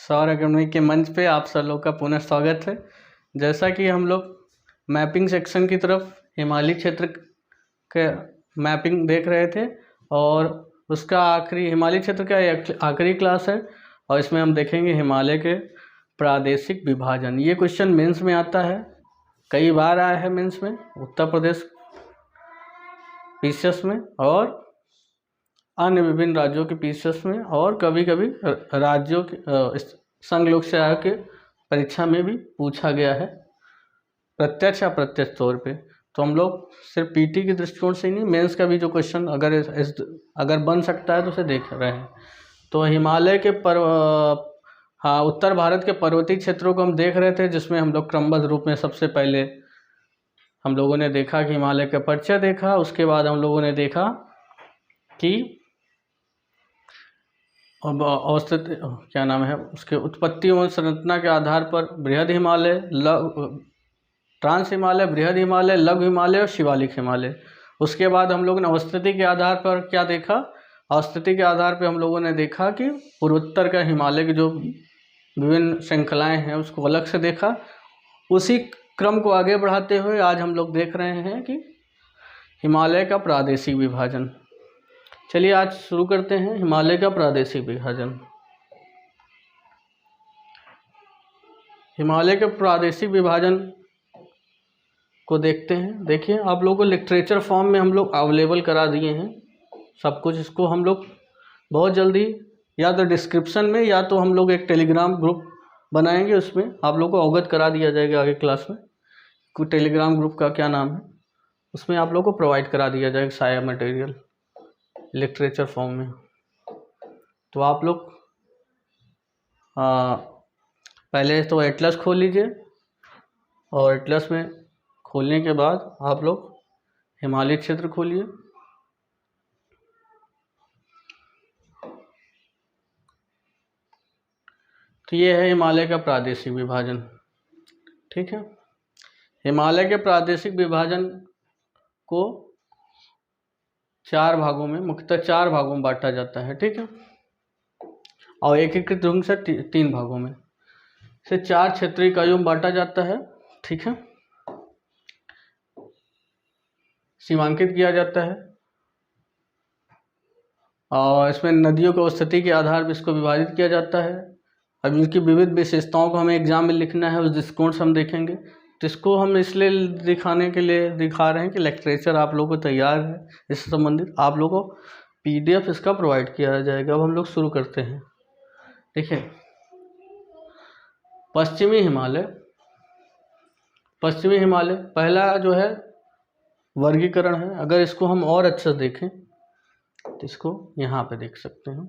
सौर अकेडमी के मंच पे आप सब लोग का पुनः स्वागत है। जैसा कि हम लोग मैपिंग सेक्शन की तरफ हिमालय क्षेत्र के मैपिंग देख रहे थे और उसका आखिरी हिमालय क्षेत्र का आखिरी क्लास है और इसमें हम देखेंगे हिमालय के प्रादेशिक विभाजन। ये क्वेश्चन मेंस में आता है, कई बार आया है मेंस में, उत्तर प्रदेश पीसीएस में और अन्य विभिन्न राज्यों के पीसीएस में और कभी कभी राज्यों के संघ लोक सेवा के परीक्षा में भी पूछा गया है प्रत्यक्ष या अप्रत्यक्ष तौर पे। तो हम लोग सिर्फ पीटी के दृष्टिकोण से ही नहीं, मेंस का भी जो क्वेश्चन अगर बन सकता है तो उसे देख रहे हैं। तो हिमालय के उत्तर भारत के पर्वतीय क्षेत्रों को हम देख रहे थे, जिसमें हम लोग क्रमबद्ध रूप में सबसे पहले हम लोगों ने देखा कि हिमालय का परिचय देखा। उसके बाद हम लोगों ने देखा कि अवस्थित क्या नाम है उसके उत्पत्ति और संरचना के आधार पर बृहद हिमालय, ट्रांस हिमालय, बृहद हिमालय, लघु हिमालय और शिवालिक हिमालय। उसके बाद हम लोगों ने अवस्थिति के आधार पर क्या देखा, अवस्थिति के आधार पर हम लोगों ने देखा कि पूर्वोत्तर का हिमालय की जो विभिन्न श्रृंखलाएं हैं उसको अलग से देखा। उसी क्रम को आगे बढ़ाते हुए आज हम लोग देख रहे हैं कि हिमालय का प्रादेशिक विभाजन। चलिए आज शुरू करते हैं हिमालय का प्रादेशिक विभाजन। हिमालय के प्रादेशिक विभाजन को देखते हैं। देखिए, आप लोगों को लिटरेचर फॉर्म में हम लोग अवेलेबल करा दिए हैं सब कुछ। इसको हम लोग बहुत जल्दी या तो डिस्क्रिप्शन में या तो हम लोग एक टेलीग्राम ग्रुप बनाएंगे, उसमें आप लोगों को अवगत करा दिया जाएगा आगे क्लास में। टेलीग्राम ग्रुप का क्या नाम है, उसमें आप लोगों को प्रोवाइड करा दिया जाएगा सारा मटेरियल लिटरेचर फॉर्म में। तो आप लोग पहले तो एटलस खोल लीजिए और एटलस में खोलने के बाद आप लोग हिमालय क्षेत्र खोलिए। तो ये है हिमालय का प्रादेशिक विभाजन, ठीक है। हिमालय के प्रादेशिक विभाजन को चार भागों में, मुख्यतः चार भागों में बांटा जाता है, ठीक है। और एकीकृत ढंग से तीन भागों में से चार क्षेत्रीय इकाइयों में बांटा जाता है, ठीक है। सीमांकित किया जाता है और इसमें नदियों की स्थिति के आधार पर इसको विभाजित किया जाता है। अब इनकी विविध विशेषताओं को हमें एग्जाम में लिखना है, उस दृष्टिकोण से हम देखेंगे। तो इसको हम इसलिए दिखाने के लिए दिखा रहे हैं कि लिटरेचर आप लोगों को तैयार है, इससे संबंधित आप लोगों को पीडीएफ इसका प्रोवाइड किया जाएगा। अब हम लोग शुरू करते हैं। देखिए, पश्चिमी हिमालय पहला जो है वर्गीकरण है। अगर इसको हम और अच्छे से देखें तो इसको यहाँ पे देख सकते हैं।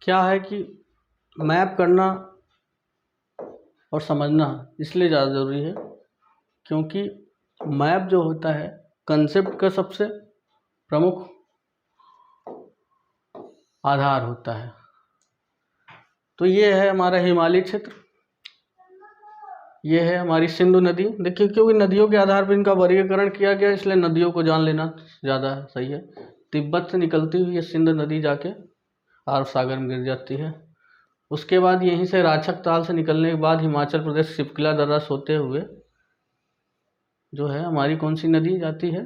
क्या है कि मैप करना और समझना इसलिए ज़्यादा ज़रूरी है क्योंकि मैप जो होता है कंसेप्ट का सबसे प्रमुख आधार होता है। तो ये है हमारा हिमालय क्षेत्र, ये है हमारी सिंधु नदी। देखिए, क्योंकि नदियों के आधार पर इनका वर्गीकरण किया गया, इसलिए नदियों को जान लेना ज़्यादा सही है। तिब्बत से निकलती हुई ये सिंधु नदी जाके अरब सागर में गिर जाती है। उसके बाद यहीं से राछक ताल से निकलने के बाद हिमाचल प्रदेश शिपकिला दर्रा से होते हुए जो है हमारी कौन सी नदी जाती है,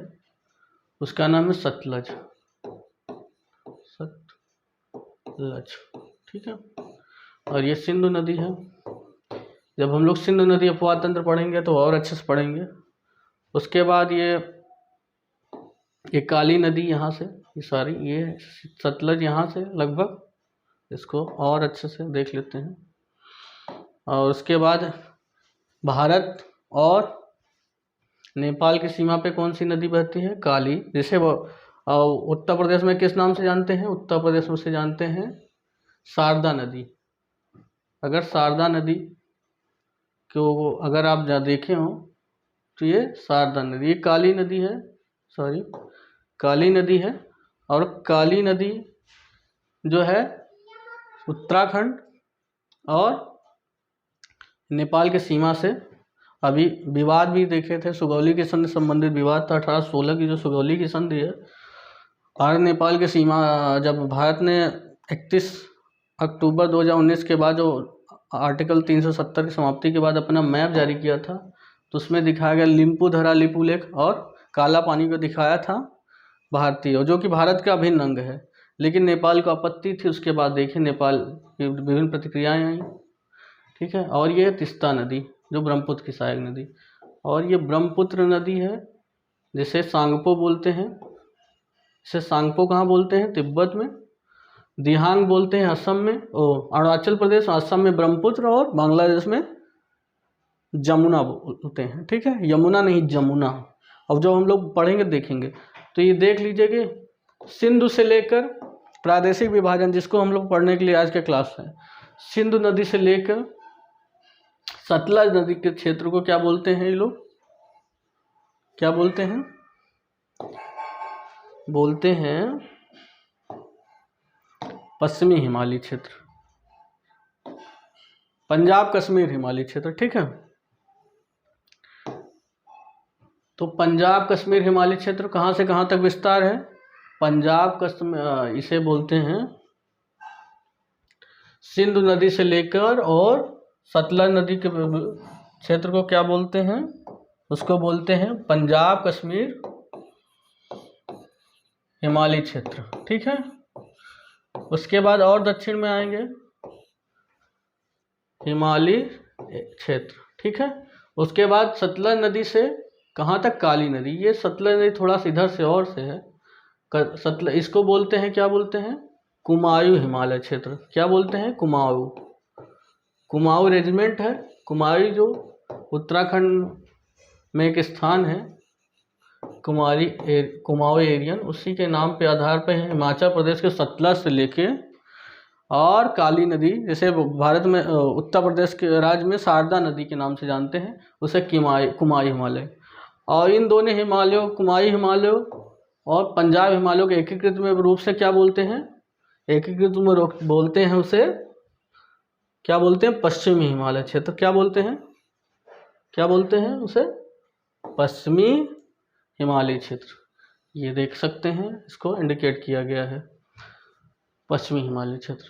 उसका नाम है सतलज, ठीक है। और ये सिंधु नदी है। जब हम लोग सिंधु नदी अपवाद तंत्र पढ़ेंगे तो और अच्छे से पढ़ेंगे। उसके बाद ये काली नदी यहाँ से, ये सारी, ये सतलज यहाँ से लगभग, इसको और अच्छे से देख लेते हैं। और उसके बाद भारत और नेपाल की सीमा पे कौन सी नदी बहती है, काली, जिसे वो उत्तर प्रदेश में किस नाम से जानते हैं, उत्तर प्रदेश में से जानते हैं शारदा नदी। अगर शारदा नदी को अगर आप देखे हो तो ये शारदा नदी, ये काली नदी है, काली नदी है। और काली नदी जो है उत्तराखंड और नेपाल के सीमा से, अभी विवाद भी देखे थे, सुगौली की संधि संबंधित विवाद था 1816 की, जो सुगौली की संधि है भारत नेपाल की सीमा, जब भारत ने 31 अक्टूबर 2019 के बाद जो आर्टिकल 370 की समाप्ति के बाद अपना मैप जारी किया था, तो उसमें दिखाया गया लिम्पुधरा लिपुलेख और काला पानी को दिखाया था भारतीय, जो कि भारत का अभिन्न अंग है। लेकिन नेपाल को आपत्ति थी। उसके बाद देखिए नेपाल की विभिन्न प्रतिक्रियाएं आई, ठीक है। और ये तीस्ता नदी जो ब्रह्मपुत्र की सहायक नदी, और ये ब्रह्मपुत्र नदी है जिसे सांगपो बोलते हैं। इसे सांगपो कहाँ बोलते हैं? तिब्बत में। दिहांग बोलते हैं असम में, अरुणाचल प्रदेश, असम में ब्रह्मपुत्र, और बांग्लादेश में जमुना बोलते हैं, ठीक है। यमुना नहीं, जमुना। अब जो हम लोग पढ़ेंगे देखेंगे तो ये देख लीजिए कि सिंधु से लेकर प्रादेशिक विभाजन, जिसको हम लोग पढ़ने के लिए आज के क्लास है, सिंधु नदी से लेकर सतलज नदी के क्षेत्र को क्या बोलते हैं? ये लोग क्या बोलते हैं? बोलते हैं पश्चिमी हिमालय क्षेत्र, पंजाब कश्मीर हिमालय क्षेत्र, ठीक है। तो पंजाब कश्मीर हिमालय क्षेत्र कहाँ से कहाँ तक विस्तार है? पंजाब कश्मीर, इसे बोलते हैं सिंधु नदी से लेकर और सतलज नदी के क्षेत्र को क्या बोलते हैं? उसको बोलते हैं पंजाब कश्मीर हिमालय क्षेत्र, ठीक है। उसके बाद और दक्षिण में आएंगे हिमालय क्षेत्र, ठीक है। उसके बाद सतलज नदी से कहाँ तक? काली नदी। ये सतलज नदी थोड़ा सा इधर से और से है। सतलज, इसको बोलते हैं, क्या बोलते हैं? कुमाऊं हिमालय क्षेत्र। क्या बोलते हैं? कुमाऊं। कुमाऊं रेजिमेंट है। कुमाऊं जो उत्तराखंड में एक स्थान है, कुमाऊं एरियन, उसी के नाम पे आधार पे है। हिमाचल प्रदेश के सतलज से लेके और काली नदी, जैसे भारत में उत्तर प्रदेश के राज्य में शारदा नदी के नाम से जानते हैं, उसे कुमाऊं हिमालय। और इन दोनों हिमालयों, कुमाऊं हिमालयों और पंजाब हिमालयों के एकीकृत में रूप से क्या बोलते हैं? एकीकृत में बोलते हैं उसे क्या बोलते हैं? पश्चिमी हिमालय क्षेत्र। क्या बोलते हैं? क्या बोलते हैं उसे? पश्चिमी हिमालय क्षेत्र। ये देख सकते हैं, इसको इंडिकेट किया गया है, पश्चिमी हिमालय क्षेत्र,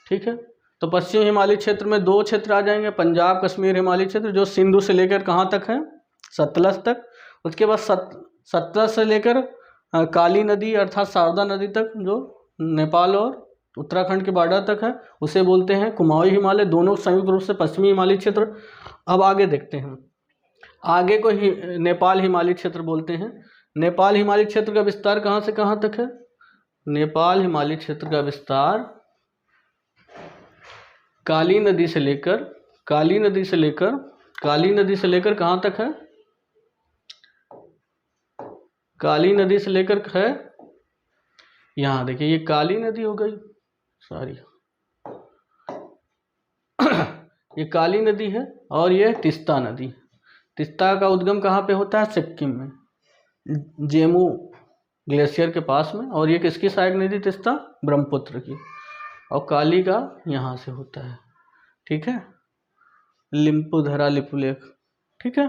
ठीक है। तो पश्चिमी हिमालय क्षेत्र में दो क्षेत्र आ जाएंगे, पंजाब कश्मीर हिमालय क्षेत्र जो सिंधु से लेकर कहाँ तक है? सतलज तक। उसके बाद सतलज से लेकर काली नदी अर्थात शारदा नदी तक, जो नेपाल और उत्तराखंड के बॉर्डर तक है, उसे बोलते हैं कुमाऊं हिमालय। दोनों संयुक्त रूप से पश्चिमी हिमालय क्षेत्र। अब आगे देखते हैं, आगे को नेपाल हिमालय क्षेत्र बोलते हैं। नेपाल हिमालय क्षेत्र का विस्तार कहाँ से कहाँ तक है? नेपाल हिमालय क्षेत्र का विस्तार काली नदी से लेकर कहाँ तक है? काली नदी से लेकर है, यहाँ देखिए, ये काली नदी हो गई, सॉरी ये काली नदी है, और ये तीस्ता नदी। तीस्ता का उद्गम कहाँ पे होता है? सिक्किम में, जेमू ग्लेशियर के पास में। और ये किसकी सहायक नदी? तीस्ता ब्रह्मपुत्र की। और काली का यहाँ से होता है, ठीक है, लिम्पुधरा लिपुलेख, ठीक है।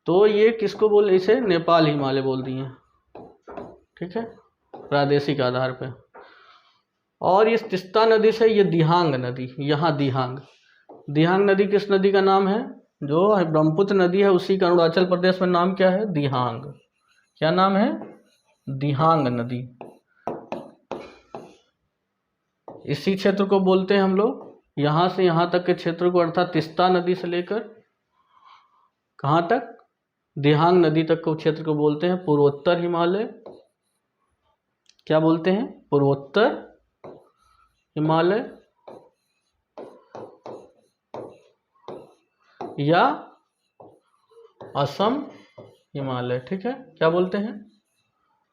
तो ये किसको बोल, इसे नेपाल हिमालय बोल दिए, ठीक है, प्रादेशिक आधार पे। और ये तीस्ता नदी से ये दिहांग नदी, यहाँ दिहांग नदी किस नदी का नाम है? जो ब्रह्मपुत्र नदी है उसी का अरुणाचल प्रदेश में नाम क्या है? दिहांग। क्या नाम है? दिहांग नदी। इसी क्षेत्र को बोलते हैं हम लोग, यहाँ से यहाँ तक के क्षेत्र को, अर्थात तीस्ता नदी से लेकर कहाँ तक? दिहांग नदी तक को क्षेत्र को बोलते हैं पूर्वोत्तर हिमालय। क्या बोलते हैं? पूर्वोत्तर हिमालय या असम हिमालय, ठीक है। क्या बोलते हैं?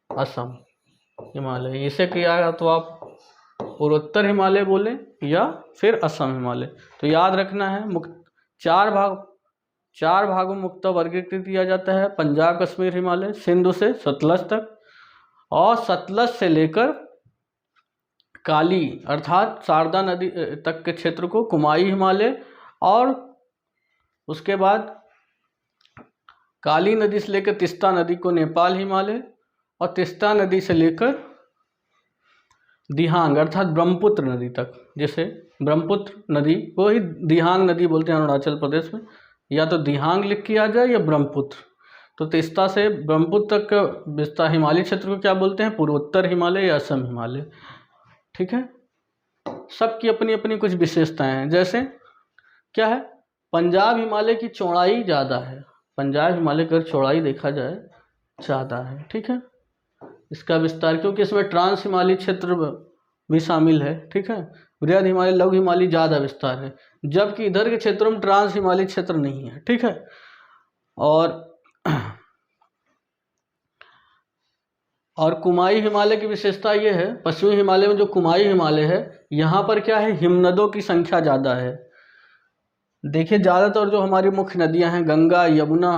असम हिमालय। इसे किया तो आप पूर्वोत्तर हिमालय बोलें या फिर असम हिमालय। तो याद रखना है, चार भागों में मुख्यतः वर्गीकृत किया जाता है। पंजाब कश्मीर हिमालय सिंधु से सतलज तक, और सतलज से लेकर काली अर्थात शारदा नदी तक के क्षेत्र को कुमाऊं हिमालय, और उसके बाद काली नदी से लेकर तीस्ता नदी को नेपाल हिमालय, और तीस्ता नदी से लेकर दिहांग अर्थात ब्रह्मपुत्र नदी तक, जैसे ब्रह्मपुत्र नदी को ही दिहांग नदी बोलते हैं अरुणाचल प्रदेश में, या तो दिहांग लिख के आ जाए या ब्रह्मपुत्र। तो तीस्ता से ब्रह्मपुत्र तक का विस्तार हिमालय क्षेत्र को क्या बोलते हैं, पूर्वोत्तर हिमालय या असम हिमालय। ठीक है, सबकी अपनी अपनी कुछ विशेषताएं हैं। जैसे क्या है, पंजाब हिमालय की चौड़ाई ज़्यादा है, पंजाब हिमालय की चौड़ाई देखा जाए ज़्यादा है। ठीक है, इसका विस्तार क्योंकि इसमें ट्रांस हिमालय क्षेत्र भी शामिल है। ठीक है, बृहद हिमालय लघु हिमालय ज़्यादा विस्तार है, जबकि इधर के क्षेत्रों में ट्रांस हिमालय क्षेत्र नहीं है। ठीक है, और कुमाई हिमालय की विशेषता ये है, पश्चिमी हिमालय में जो कुमाई हिमालय है यहाँ पर क्या है, हिमनदों की संख्या ज़्यादा है। देखिए ज़्यादातर जो हमारी मुख्य नदियाँ हैं, गंगा, यमुना,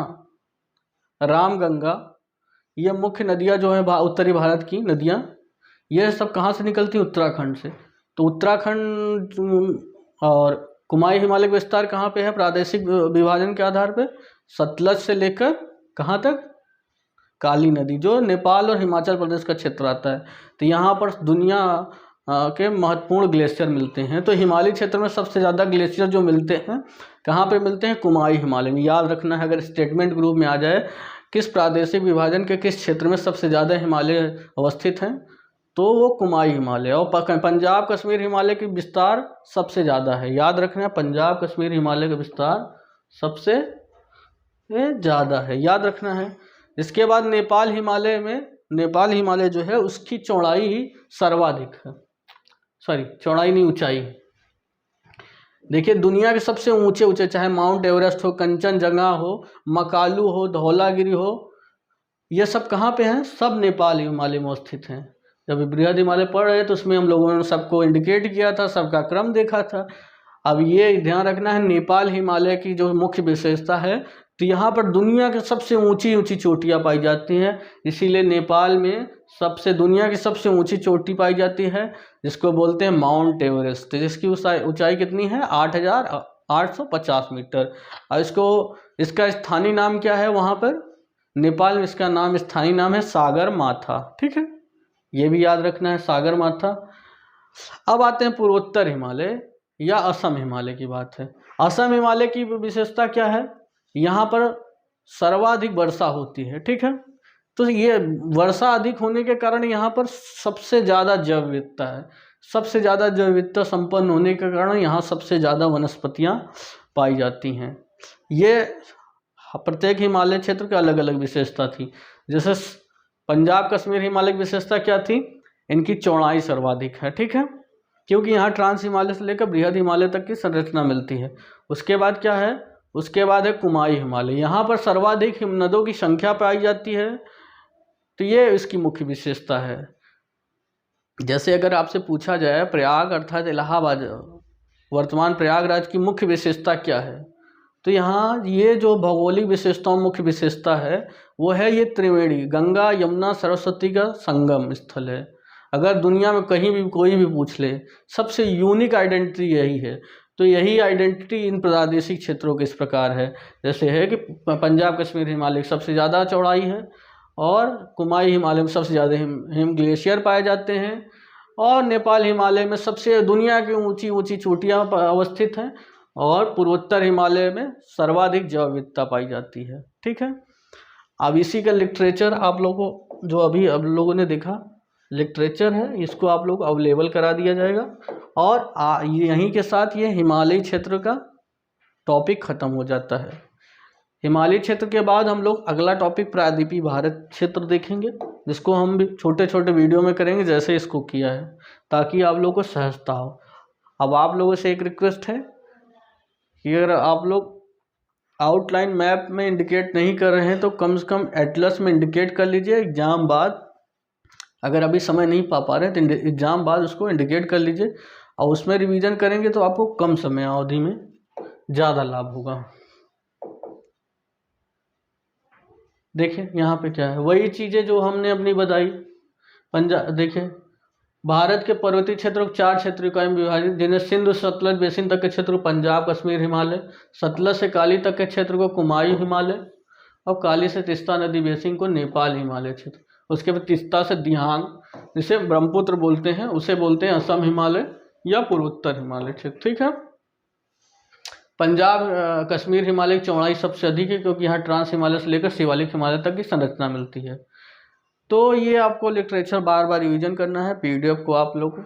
रामगंगा, ये मुख्य नदियाँ जो हैं उत्तरी भारत की नदियाँ, ये सब कहाँ से निकलती हैं, उत्तराखंड से। तो उत्तराखंड और कुमाई हिमालय का विस्तार कहाँ पे है, प्रादेशिक विभाजन के आधार पे सतलज से लेकर कहाँ तक, काली नदी, जो नेपाल और हिमाचल प्रदेश का क्षेत्र आता है। तो यहाँ पर दुनिया के महत्वपूर्ण ग्लेशियर मिलते हैं। तो हिमालय क्षेत्र में सबसे ज़्यादा ग्लेशियर जो मिलते हैं कहाँ पे मिलते हैं, कुमाई हिमालय में। याद रखना है, अगर स्टेटमेंट ग्रुप में आ जाए किस प्रादेशिक विभाजन के किस क्षेत्र में सबसे ज़्यादा हिमालय अवस्थित हैं, तो वो कुमाई हिमालय। और पंजाब कश्मीर हिमालय की विस्तार सबसे ज़्यादा है। याद रखना, पंजाब कश्मीर हिमालय का विस्तार सबसे ज़्यादा है, याद रखना है। इसके बाद नेपाल हिमालय में, नेपाल हिमालय जो है उसकी चौड़ाई ही सर्वाधिक है, सॉरी चौड़ाई नहीं, ऊंचाई। देखिए दुनिया के सबसे ऊंचे ऊंचे, चाहे माउंट एवरेस्ट हो, कंचनजंगा हो, मकालू हो, धौलागिरी हो, ये सब कहाँ पे हैं, सब नेपाल हिमालय में स्थित हैं। जब बृहद हिमालय पढ़ रहे तो उसमें हम लोगों ने सबको इंडिकेट किया था, सबका क्रम देखा था। अब ये ध्यान रखना है, नेपाल हिमालय की जो मुख्य विशेषता है, तो यहाँ पर दुनिया के सबसे ऊंची ऊंची चोटियाँ पाई जाती हैं। इसीलिए नेपाल में दुनिया की सबसे ऊंची चोटी पाई जाती है, जिसको बोलते हैं माउंट एवरेस्ट, जिसकी ऊंचाई कितनी है, 8,850 मीटर। और इसका स्थानीय नाम क्या है, वहाँ पर नेपाल में इसका नाम, स्थानीय नाम है सागर माथा। ठीक है, ये भी याद रखना है, सागर माथा। अब आते हैं पूर्वोत्तर हिमालय या असम हिमालय की बात है। असम हिमालय की विशेषता क्या है, यहाँ पर सर्वाधिक वर्षा होती है। ठीक है, तो ये वर्षा अधिक होने के कारण यहाँ पर सबसे ज़्यादा जैव विविधता है, सबसे ज़्यादा जैव विविधता संपन्न होने के कारण यहाँ सबसे ज़्यादा वनस्पतियाँ पाई जाती हैं। ये प्रत्येक हिमालय क्षेत्र की अलग अलग विशेषता थी। जैसे पंजाब कश्मीर हिमालय की विशेषता क्या थी, इनकी चौड़ाई सर्वाधिक है। ठीक है, क्योंकि यहाँ ट्रांस हिमालय से लेकर बृहद हिमालय तक की संरचना मिलती है। उसके बाद क्या है, उसके बाद है कुमाई हिमालय, यहाँ पर सर्वाधिक हिमनदों की संख्या पाई जाती है। तो ये इसकी मुख्य विशेषता है। जैसे अगर आपसे पूछा जाए प्रयाग अर्थात इलाहाबाद, वर्तमान प्रयागराज की मुख्य विशेषता क्या है, तो यहाँ ये जो भौगोलिक विशेषताओं मुख्य विशेषता है वो है ये त्रिवेणी, गंगा यमुना सरस्वती का संगम स्थल है। अगर दुनिया में कहीं भी कोई भी पूछ ले, सबसे यूनिक आइडेंटिटी यही है। तो यही आइडेंटिटी इन प्रादेशिक क्षेत्रों के इस प्रकार है, जैसे है कि पंजाब कश्मीर हिमालय सबसे ज़्यादा चौड़ाई है, और कुमाई हिमालय में सबसे ज़्यादा हिम ग्लेशियर पाए जाते हैं, और नेपाल हिमालय में सबसे दुनिया की ऊंची ऊंची चोटियाँ अवस्थित हैं, और पूर्वोत्तर हिमालय में सर्वाधिक जैव विविधता पाई जाती है। ठीक है, अब इसी का लिटरेचर आप लोगों को, जो अभी अब लोगों ने देखा लिटरेचर है, इसको आप लोग अवेलेबल करा दिया जाएगा। और यहीं के साथ ये हिमालय क्षेत्र का टॉपिक ख़त्म हो जाता है। हिमालय क्षेत्र के बाद हम लोग अगला टॉपिक प्रायद्वीपीय भारत क्षेत्र देखेंगे, जिसको हम भी छोटे छोटे वीडियो में करेंगे जैसे इसको किया है, ताकि आप लोगों को सहजता हो। अब आप लोगों से एक रिक्वेस्ट है कि अगर आप लोग आउटलाइन मैप में इंडिकेट नहीं कर रहे हैं तो कम से कम एटलस में इंडिकेट कर लीजिए। एग्ज़ाम बाद अगर अभी समय नहीं पा रहे हैं तो एग्ज़ाम बाद उसको इंडिकेट कर लीजिए, और उसमें रिवीजन करेंगे तो आपको कम समय अवधि में ज़्यादा लाभ होगा। देखिए यहाँ पे क्या है, वही चीज़ें जो हमने अपनी बताई। देखिए भारत के पर्वतीय क्षेत्रों को 4 क्षेत्रीय इकाई में विभाजित, जिन्हें सिंधु सतलज बेसिन तक के क्षेत्र को पंजाब कश्मीर हिमालय, सतलज से काली तक के क्षेत्र को कुमाई हिमालय, और काली से तीस्ता नदी बेसिन को नेपाल हिमालय क्षेत्र। उसके बाद तिस्ता से दिहांग, जिसे ब्रह्मपुत्र बोलते हैं, उसे बोलते हैं असम हिमालय या पूर्वोत्तर हिमालय। ठीक है। पंजाब कश्मीर हिमालय की चौड़ाई सबसे अधिक है, क्योंकि यहाँ ट्रांस हिमालय से लेकर शिवालिक हिमालय तक की संरचना मिलती है। तो ये आपको लिटरेचर बार बार रिवीजन करना है। पीडीएफ को आप लोग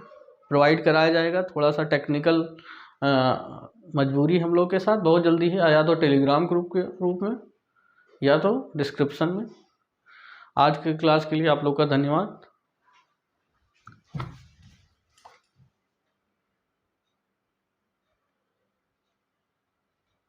प्रोवाइड कराया जाएगा। थोड़ा सा टेक्निकल मजबूरी हम लोग के साथ बहुत जल्दी है, या तो टेलीग्राम ग्रुप के रूप में या तो डिस्क्रिप्शन में। आज के क्लास के लिए आप लोग का धन्यवाद।